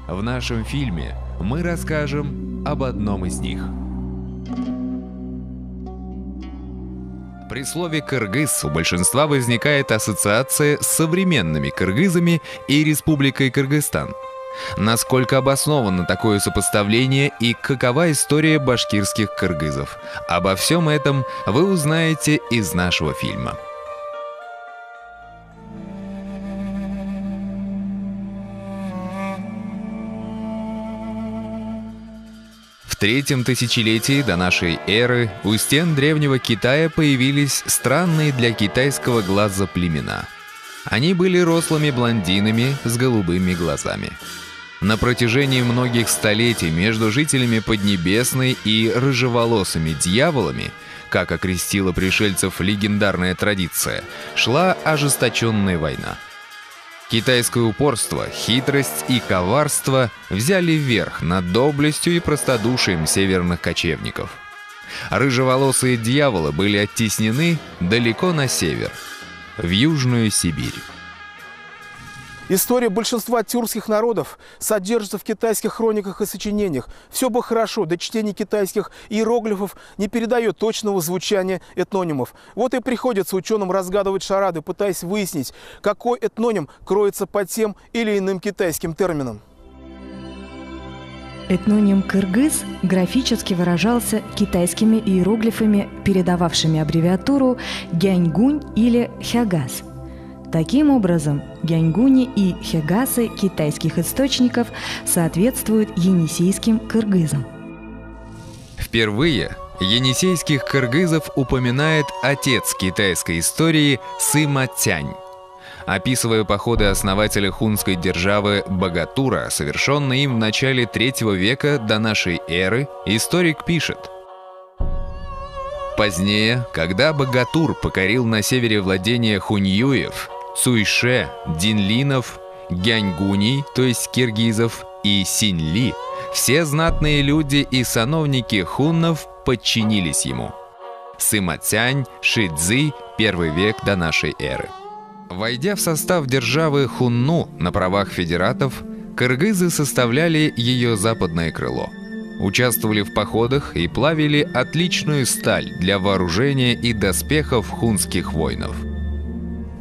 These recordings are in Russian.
В нашем фильме мы расскажем об одном из них. При слове «кыргыз» у большинства возникает ассоциация с современными кыргызами и Республикой Кыргызстан. Насколько обосновано такое сопоставление и какова история башкирских кыргызов? Обо всем этом вы узнаете из нашего фильма. В третьем тысячелетии до нашей эры у стен древнего Китая появились странные для китайского глаза племена. Они были рослыми блондинами с голубыми глазами. На протяжении многих столетий между жителями Поднебесной и рыжеволосыми дьяволами, как окрестила пришельцев легендарная традиция, шла ожесточенная война. Китайское упорство, хитрость и коварство взяли верх над доблестью и простодушием северных кочевников. Рыжеволосые дьяволы были оттеснены далеко на север, в Южную Сибирь. История большинства тюркских народов содержится в китайских хрониках и сочинениях. Все бы хорошо, да чтение китайских иероглифов не передает точного звучания этнонимов. Вот и приходится ученым разгадывать шарады, пытаясь выяснить, какой этноним кроется под тем или иным китайским термином. Этноним «кыргыз» графически выражался китайскими иероглифами, передававшими аббревиатуру «гяньгунь» или «хягас». Таким образом, гяньгуни и хягасы китайских источников соответствуют енисейским кыргызам. Впервые енисейских кыргызов упоминает отец китайской истории Сыма Тянь. Описывая походы основателя хунской державы Богатура, совершенные им в начале III века до нашей эры, историк пишет: позднее, когда Богатур покорил на севере владения хуньюев, Цуйше, динлинов, гяньгуней, то есть киргизов, и синьли, все знатные люди и сановники хуннов подчинились ему. Сыма Тянь, Шидзи, 1 век до нашей эры. Войдя в состав державы Хунну на правах федератов, кыргызы составляли ее западное крыло. Участвовали в походах и плавили отличную сталь для вооружения и доспехов хунских воинов.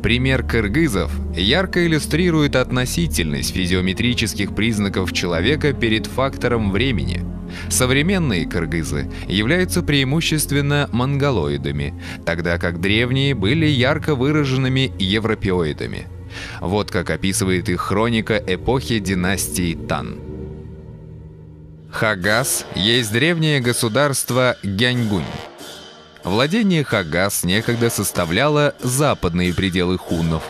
Пример кыргызов ярко иллюстрирует относительность физиометрических признаков человека перед фактором времени. Современные кыргызы являются преимущественно монголоидами, тогда как древние были ярко выраженными европеоидами. Вот как описывает их хроника эпохи династии Тан. Хагас есть древнее государство Гяньгунь. Владение Хагас некогда составляло западные пределы хуннов.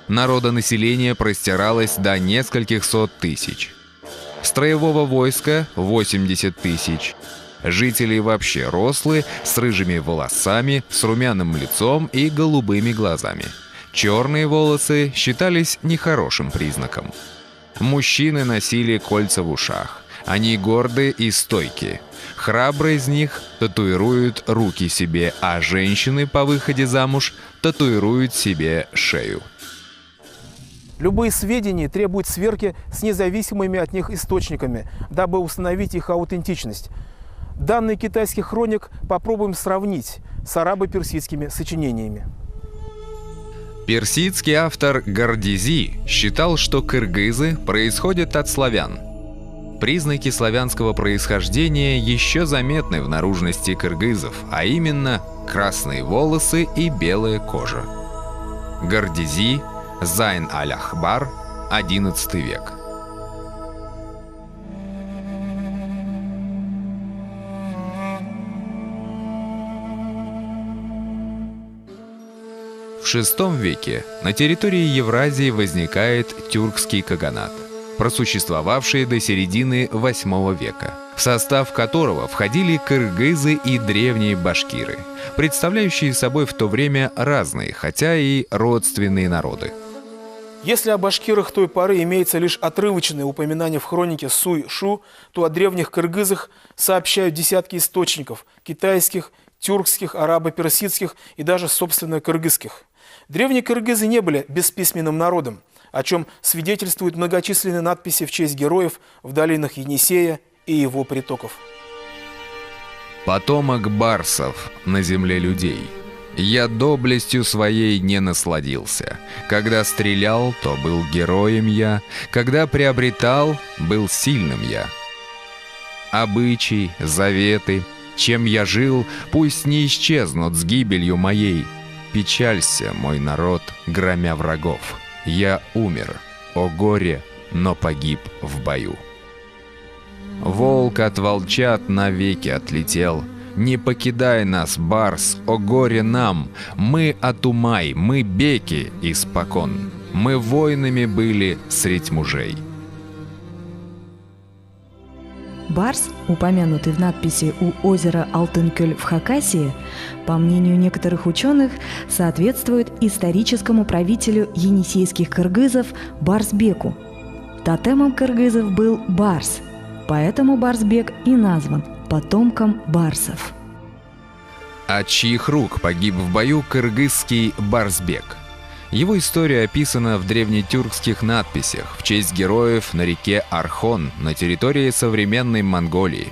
Народонаселение простиралось до нескольких сот тысяч. Строевого войска – 80 тысяч. Жители вообще рослые, с рыжими волосами, с румяным лицом и голубыми глазами. Черные волосы считались нехорошим признаком. Мужчины носили кольца в ушах. Они горды и стойкие. Храбрые из них татуируют руки себе, а женщины по выходе замуж татуируют себе шею. Любые сведения требуют сверки с независимыми от них источниками, дабы установить их аутентичность. Данные китайских хроник попробуем сравнить с арабо-персидскими сочинениями. Персидский автор Гордизи считал, что кыргызы происходят от славян. Признаки славянского происхождения еще заметны в наружности кыргызов, а именно красные волосы и белая кожа. Гордизи, Зайн аль-Ахбар, XI век. В VI веке на территории Евразии возникает тюркский каганат, просуществовавший до середины VIII века, в состав которого входили кыргызы и древние башкиры, представляющие собой в то время разные, хотя и родственные народы. Если о башкирах той поры имеется лишь отрывочное упоминание в хронике Суй-Шу, то о древних кыргызах сообщают десятки источников – китайских, тюркских, арабо-персидских и даже, собственно, кыргызских. Древние кыргызы не были бесписьменным народом. о чем свидетельствуют многочисленные надписи в честь героев в долинах Енисея и его притоков. Потомок барсов на земле людей. Я доблестью своей не насладился. Когда стрелял, то был героем я. Когда приобретал, был сильным я. Обычаи, заветы, чем я жил, пусть не исчезнут с гибелью моей. Печалься, мой народ, громя врагов. Я умер, о горе, но погиб в бою. Волк от волчат навеки отлетел. Не покидай нас, барс, о горе нам. Мы Атумай, мы беки испокон. Мы воинами были средь мужей. Барс, упомянутый в надписи у озера Алтын-Көл в Хакасии, по мнению некоторых ученых, соответствует историческому правителю енисейских кыргызов Барсбеку. Тотемом кыргызов был барс, поэтому Барсбек и назван потомком барсов. От чьих рук погиб в бою кыргызский Барсбек? Его история описана в древнетюркских надписях в честь героев на реке Архон на территории современной Монголии.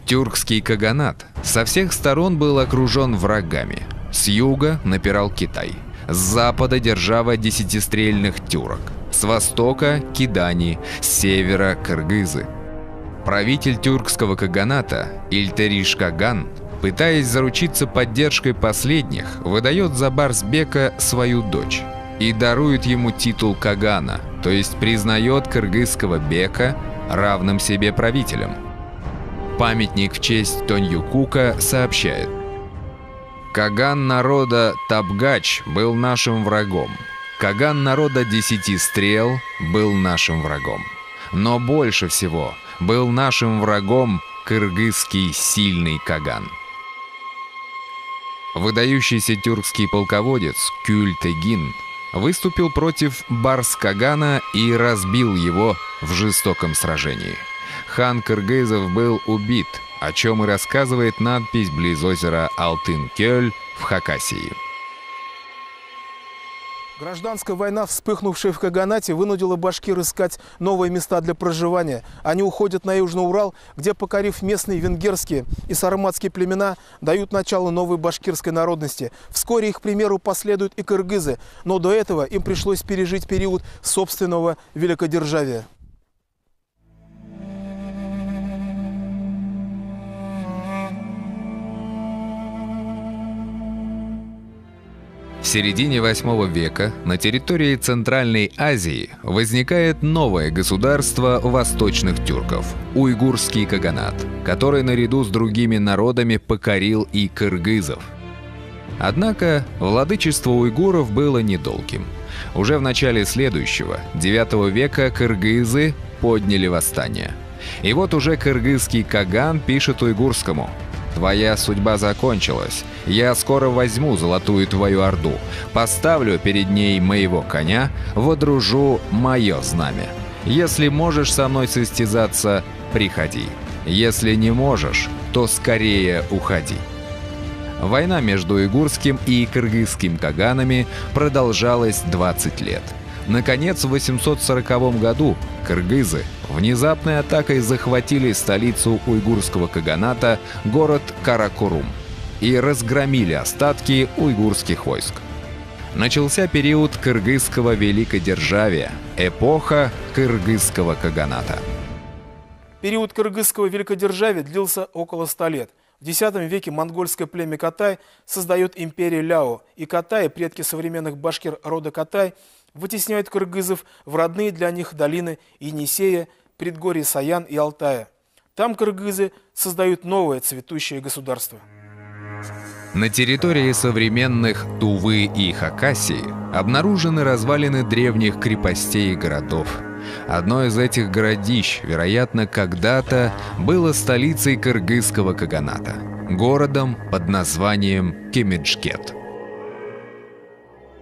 Тюркский каганат со всех сторон был окружен врагами. С юга напирал Китай, с запада держава десятистрельных тюрок, с востока – кидани, с севера – кыргызы. Правитель тюркского каганата Ильтериш Каган, пытаясь заручиться поддержкой последних, выдает за Барсбека свою дочь и дарует ему титул Кагана, то есть признает кыргызского бека равным себе правителем. Памятник в честь Тоньюкука сообщает: «Каган народа Табгач был нашим врагом. Каган народа 10 стрел был нашим врагом. Но больше всего был нашим врагом кыргызский сильный Каган». Выдающийся тюркский полководец Кюль-Тегин выступил против Барс-Кагана и разбил его в жестоком сражении. Хан кыргызов был убит, о чем и рассказывает надпись близ озера Алтын-Көл в Хакасии. Гражданская война, вспыхнувшая в Каганате, вынудила башкир искать новые места для проживания. Они уходят на Южный Урал, где, покорив местные венгерские и сарматские племена, дают начало новой башкирской народности. Вскоре их примеру последуют и кыргызы, но до этого им пришлось пережить период собственного великодержавия. В середине VIII века на территории Центральной Азии возникает новое государство восточных тюрков – уйгурский каганат, который наряду с другими народами покорил и кыргызов. Однако владычество уйгуров было недолгим. Уже в начале следующего, IX века, кыргызы подняли восстание. И вот уже кыргызский каган пишет уйгурскому: «Твоя судьба закончилась. Я скоро возьму золотую твою орду, поставлю перед ней моего коня, водружу мое знамя. Если можешь со мной состязаться, приходи. Если не можешь, то скорее уходи». Война между уйгурским и кыргызским каганами продолжалась 20 лет. Наконец, в 840 году кыргызы внезапной атакой захватили столицу уйгурского каганата, город Каракорум, и разгромили остатки уйгурских войск. Начался период кыргызского великодержавия, эпоха кыргызского каганата. Период кыргызского великодержавия длился около 100 лет. В X веке монгольское племя Катай создает империю Ляо, и Катаи, предки современных башкир рода Катай, вытесняют кыргызов в родные для них долины Енисея, предгорья Саян и Алтая. Там кыргызы создают новое цветущее государство. На территории современных Тувы и Хакасии обнаружены развалины древних крепостей и городов. Одно из этих городищ, вероятно, когда-то было столицей кыргызского каганата, городом под названием Кемичкет.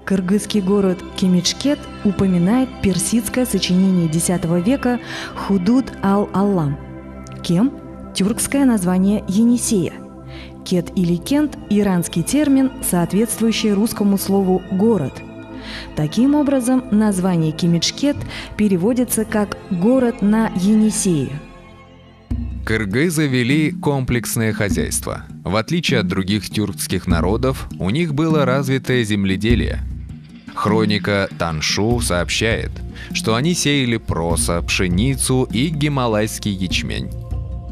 Кыргызский город Кемичкет упоминает персидское сочинение X века Худуд ал-Аллам. Кем – тюркское название Енисея. Кет или Кент – иранский термин, соответствующий русскому слову «город». Таким образом, название Кимичкет переводится как «город на Енисее». Кыргызы вели комплексное хозяйство. В отличие от других тюркских народов, у них было развитое земледелие. Хроника Таншу сообщает, что они сеяли проса, пшеницу и гималайский ячмень.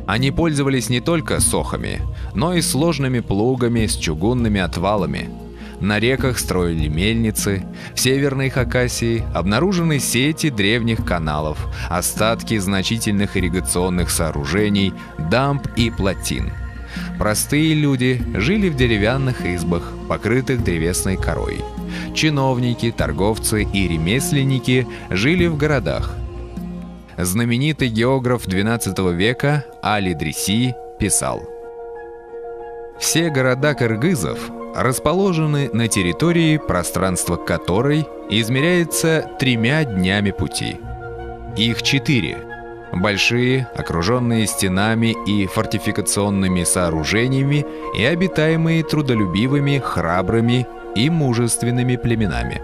Они пользовались не только сохами, но и сложными плугами с чугунными отвалами. На реках строили мельницы, в Северной Хакасии обнаружены сети древних каналов, остатки значительных ирригационных сооружений, дамб и плотин. Простые люди жили в деревянных избах, покрытых древесной корой. Чиновники, торговцы и ремесленники жили в городах. Знаменитый географ XII века Али-Дриси писал: «Все города кыргызов расположены на территории, пространство которой измеряется 3 днями пути. Их 4. Большие, окруженные стенами и фортификационными сооружениями и обитаемые трудолюбивыми, храбрыми и мужественными племенами».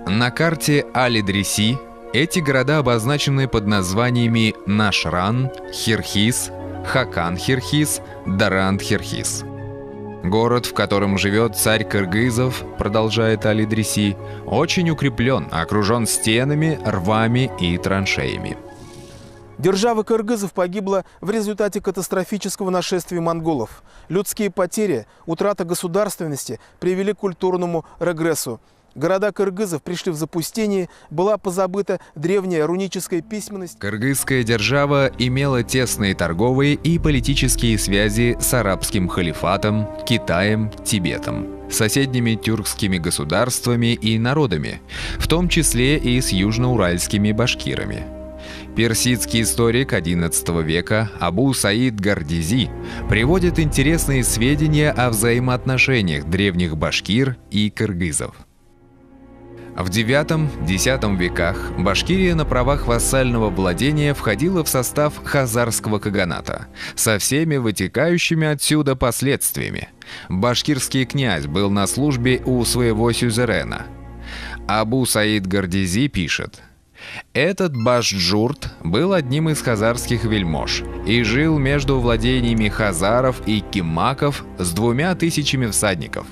На карте Али-Дриси эти города обозначены под названиями Нашран, Хирхис, Хакан-Хирхис, Даранд-Хирхис. Город, в котором живет царь кыргызов, продолжает Али-Дриси, очень укреплен, окружен стенами, рвами и траншеями. Держава кыргызов погибла в результате катастрофического нашествия монголов. Людские потери, утрата государственности привели к культурному регрессу. Города кыргызов пришли в запустение, была позабыта древняя руническая письменность. Кыргызская держава имела тесные торговые и политические связи с арабским халифатом, Китаем, Тибетом, соседними тюркскими государствами и народами, в том числе и с южноуральскими башкирами. Персидский историк XI века Абу Саид Гардизи приводит интересные сведения о взаимоотношениях древних башкир и кыргызов. В IX-X веках Башкирия на правах вассального владения входила в состав хазарского каганата, со всеми вытекающими отсюда последствиями. Башкирский князь был на службе у своего сюзерена. Абу Саид Гардизи пишет: «Этот Башджурт был одним из хазарских вельмож и жил между владениями хазаров и кимаков с 2000 всадников.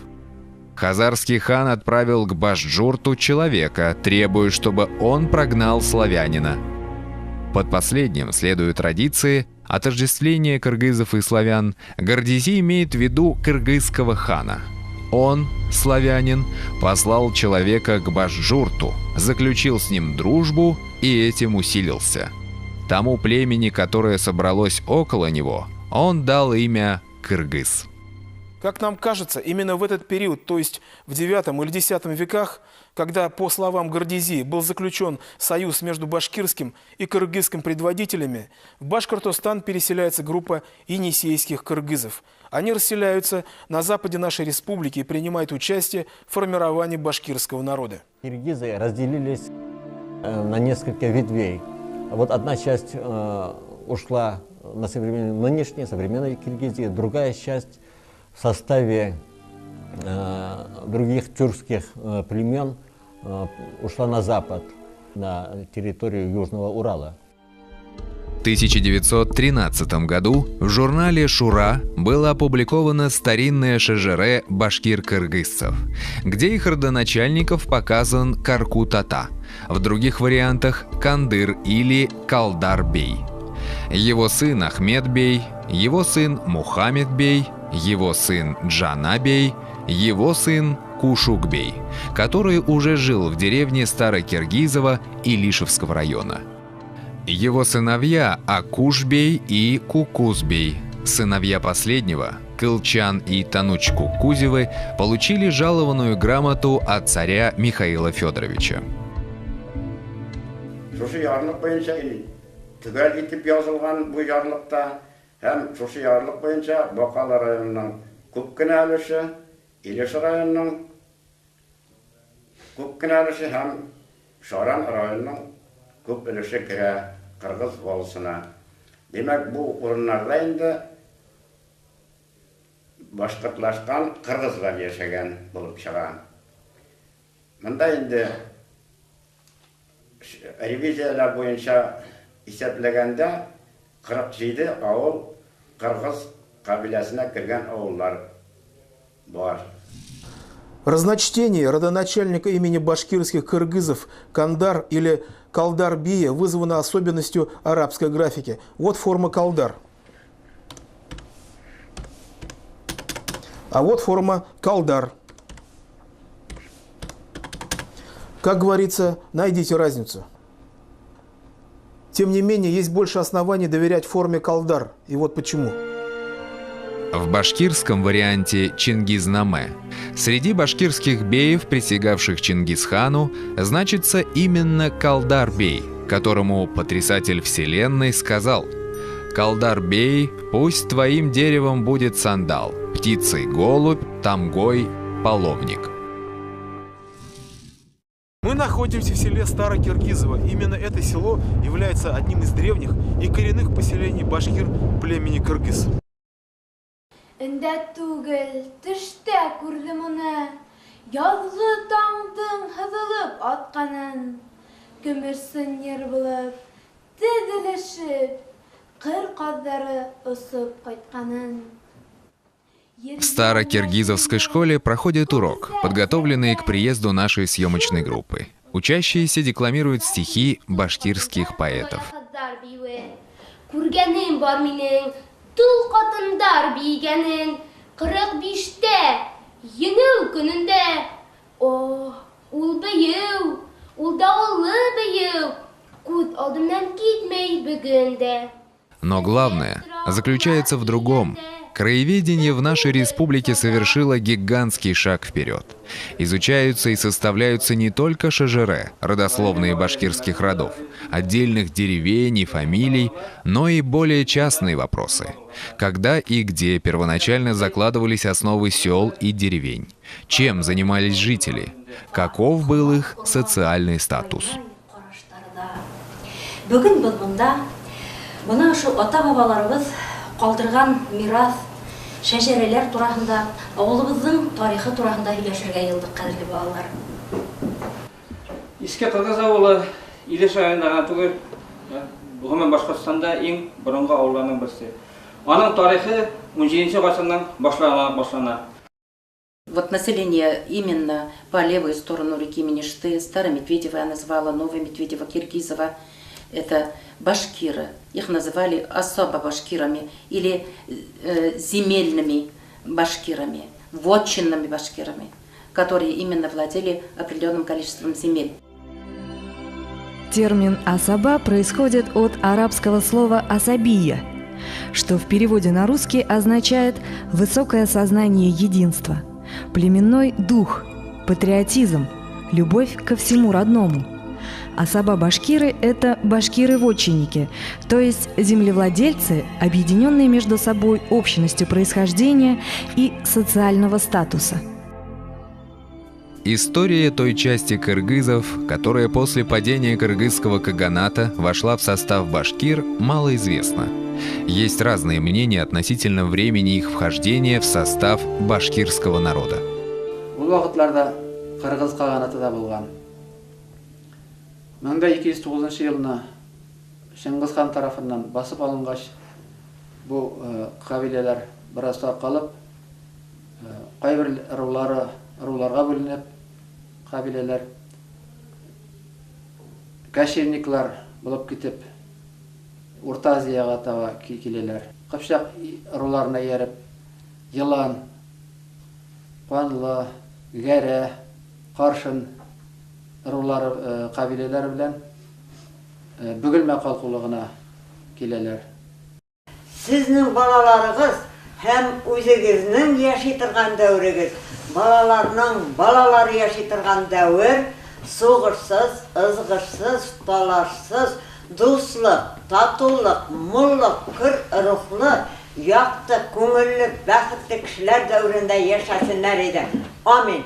Хазарский хан отправил к Башджурту человека, требуя, чтобы он прогнал славянина. Под последним, следуя традиции отождествления кыргызов и славян, Гардизи имеет в виду кыргызского хана. Он, славянин, послал человека к Башджурту, заключил с ним дружбу и этим усилился. Тому племени, которое собралось около него, он дал имя Кыргыз». Как нам кажется, именно в этот период, то есть в IX или X веках, когда, по словам Гардизи, был заключен союз между башкирским и кыргызским предводителями, в Башкортостан переселяется группа енисейских кыргызов. Они расселяются на западе нашей республики и принимают участие в формировании башкирского народа. Киргизы разделились на несколько ветвей. Вот одна часть ушла на нынешнюю современную Киргизию, другая часть в составе других тюркских племен ушла на запад, на территорию Южного Урала. В 1913 году в журнале «Шура» было опубликовано старинное шежере башкир-кыргызцев, где их родоначальников показан Карку-Тата, в других вариантах Кандыр или Калдар-бей. Его сын Ахмед-бей, его сын Мухаммед-бей, его сын Джана-бей, его сын Кушук-бей, который уже жил в деревне Старокиргизово и Лишевского района. Его сыновья Акуш-бей и Кукуз-бей, сыновья последнего, Кылчан и Тануч Кукузевы, получили жалованную грамоту от царя Михаила Федоровича. Hem şuşu yarlık boyunca Bokala rayonunun Kupkınalışı, İliş rayonunun Kupkınalışı hem Şoran rayonunun Kup ilişi kire Kırgız bolsuna. Demek bu orunlarda indi başkırtlaşkan Kırgızlar yaşayan bulup çıkan. Мында инде ревизиялар боюнча исәпләгәндә 47 авыл кыргыз кабиләсенә кергән авыллар бар. Разночтение родоначальника имени башкирских кыргызов Кандар или Калдар-бия вызвано особенностью арабской графики. Вот форма Калдар. А вот форма Калдар. Как говорится, найдите разницу. Тем не менее, есть больше оснований доверять форме Калдар. И вот почему. В башкирском варианте Чингизнаме среди башкирских беев, присягавших Чингисхану, значится именно Калдар-бей, которому потрясатель вселенной сказал: «Калдар-бей, пусть твоим деревом будет сандал, птицей голубь, тамгой половник». Мы находимся в селе Старокиргизово. Именно это село является одним из древних и коренных поселений башкир племени кыргыз. Індәт түгел, төштә күрдем уны, язгы таңдың һыҙылып атҡанын, көмөрсөн ер булып, теҙелешеп, ҡыр ҡаҙҙары осоп ҡайтҡанын. В Старокиргизовской школе проходит урок, подготовленный к приезду нашей съемочной группы. Учащиеся декламируют стихи башкирских поэтов. Күргәнем бар минең, тул ҡатындар бейгәнен, 45-тә, еңеү көнөндә. О, ул бейеү, ул дауыллы бейеү, күҙ алдымдан китмәй бөгөн дә. Но главное заключается в другом. Краеведение в нашей республике совершило гигантский шаг вперед. Изучаются и составляются не только шажере, родословные башкирских родов, отдельных деревень и фамилий, но и более частные вопросы. Когда и где первоначально закладывались основы сел и деревень? Чем занимались жители? Каков был их социальный статус? Бүгін біз мұнда, мұна ошо ата-бабаларыбыз қалдырған мирас, шәжәрәләр турасында, авылыбыздың тарихы турасында һөйләшергә йылдык, кадерле балалар. Иске Кыргыз авылы Илеш районында түгел, гомумән Башкортстанда иң борынгы авылларның берсе. Аның тарихы 17-нче гасырдан башлана. Вот население именно по левую сторону реки Менешты, Старомедведево я назвала, Новомедведево-Киргизово, это башкиры. Их называли особо башкирами или земельными башкирами, вотчинными башкирами, которые именно владели определенным количеством земель. Термин «асаба» происходит от арабского слова «асабия», что в переводе на русский означает «высокое сознание единства», «племенной дух», «патриотизм», «любовь ко всему родному». Асаба-башкиры – это башкиры-вотчинники, то есть землевладельцы, объединенные между собой общностью происхождения и социального статуса. История той части кыргызов, которая после падения кыргызского каганата вошла в состав башкир, мало известна. Есть разные мнения относительно времени их вхождения в состав башкирского народа. Мында 209 жылына Шыңғыс хан тарафынан басып алынғаш, бұл қабилелер біраз тарқалып, қайбір руларға бөлініп, қабилелер каширниклар болып кетіп, Орта Азияға таба келелер. Қыпшақ руларына еріп, Йылан, Қуанлы, Гәрі, Қаршын рулары қабилелер білен бүгілме қалқулығына келелер. Сіздің балаларығыз һәм өзіңіздің яши тұрған дәуіріңіз, балаларының балалары яши тұрған дәуір соғырсыз, ызғырсыз, таларсыз, дуслық, татулық, мұллық, күр рухлы, яқты, көңіллі, бақытты кішілер дәуірінде яшасындар еді. Амин.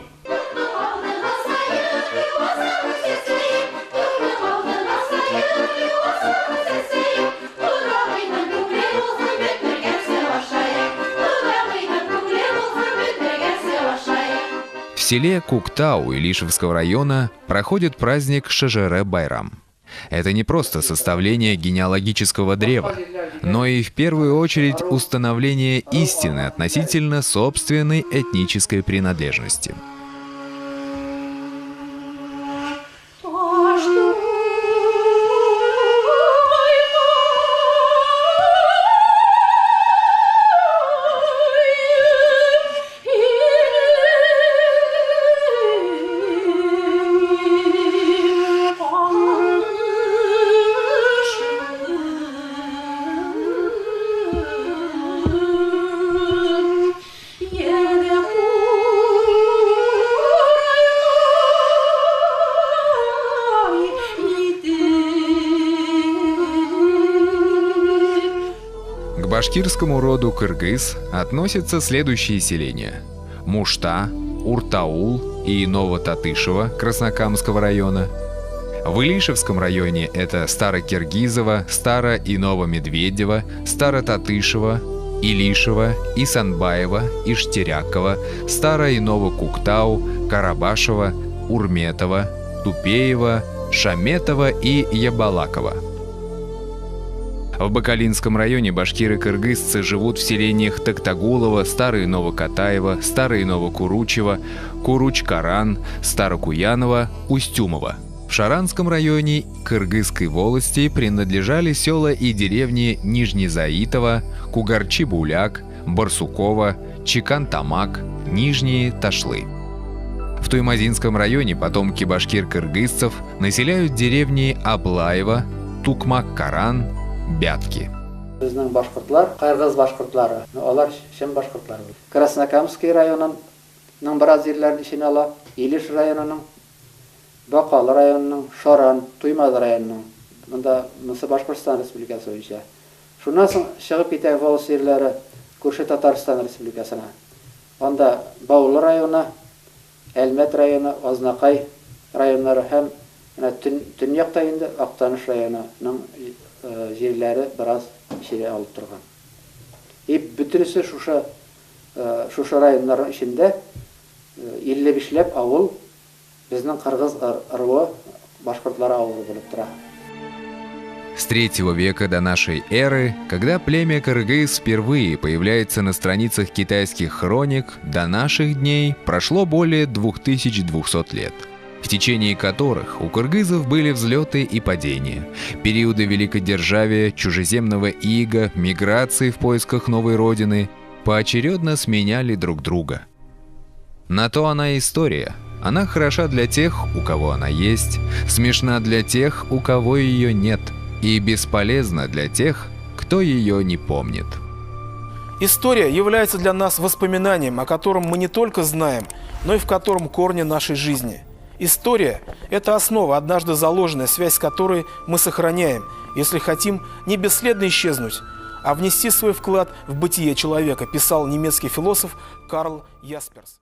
селе Куктау Илишевского района проходит праздник Шежере-Байрам. Это не просто составление генеалогического древа, но и в первую очередь установление истины относительно собственной этнической принадлежности. К башкирскому роду кыргыз относятся следующие селения: Мушта, Уртаул и Новотатышево Краснокамского района. В Илишевском районе это Старокиргизово, Старо- и Новомедведево, Старотатышево, Илишево, Исанбаево, Иштиряково, Старо- и Новокуктау, Карабашево, Урметово, Тупеево, Шаметово и Ябалаково. В Бакалинском районе башкиры-кыргызцы живут в селениях Токтагулово, Старое Новокатаево, Старое Новокуручево, Куруч-Каран, Старокуяново, Устюмово. В Шаранском районе Кыргызской волости принадлежали села и деревни Нижнезаитово, Кугарчи-Буляк, Барсуково, Чикан-Тамак, Нижние Ташлы. В Туймазинском районе потомки башкир-кыргызцев населяют деревни Аблаево, Тукмак-Каран, Бятки. Bizning башкортлар, кыргыз башкортлары, алар шем башкортлар. Краснокамский районының біраз жерлерін ішіне ала, Илиш районының, Бакал районының, Шаран, Туймаз районының, мында Мысы Башкортстан Республикасы бойынша. Шуннан соң шығып кеткен волос жерлері көрші Татарстан Республикасына. Анда Баулы районы, Әлмәт районы, Азнақай районлары һәм Төньяқта инде Актаныш районының жерлері біраз ішере алып тұрған. Бүтінісі шушы районлардың ішінде 55 ауыл біздің қырғыз ыруы башқұртлары ауылы болып тұра. С 3 века до нашей эры, когда племя кыргыз впервые появляется на страницах китайских хроник, до наших дней прошло более 2200 лет, в течение которых у кыргызов были взлеты и падения, периоды великодержавия, чужеземного ига, миграции в поисках новой родины, поочередно сменяли друг друга. На то она история. Она хороша для тех, у кого она есть, смешна для тех, у кого ее нет, и бесполезна для тех, кто ее не помнит. История является для нас воспоминанием, о котором мы не только знаем, но и в котором корни нашей жизни. История – это основа, однажды заложенная, связь с которой мы сохраняем, если хотим не бесследно исчезнуть, а внести свой вклад в бытие человека, писал немецкий философ Карл Ясперс.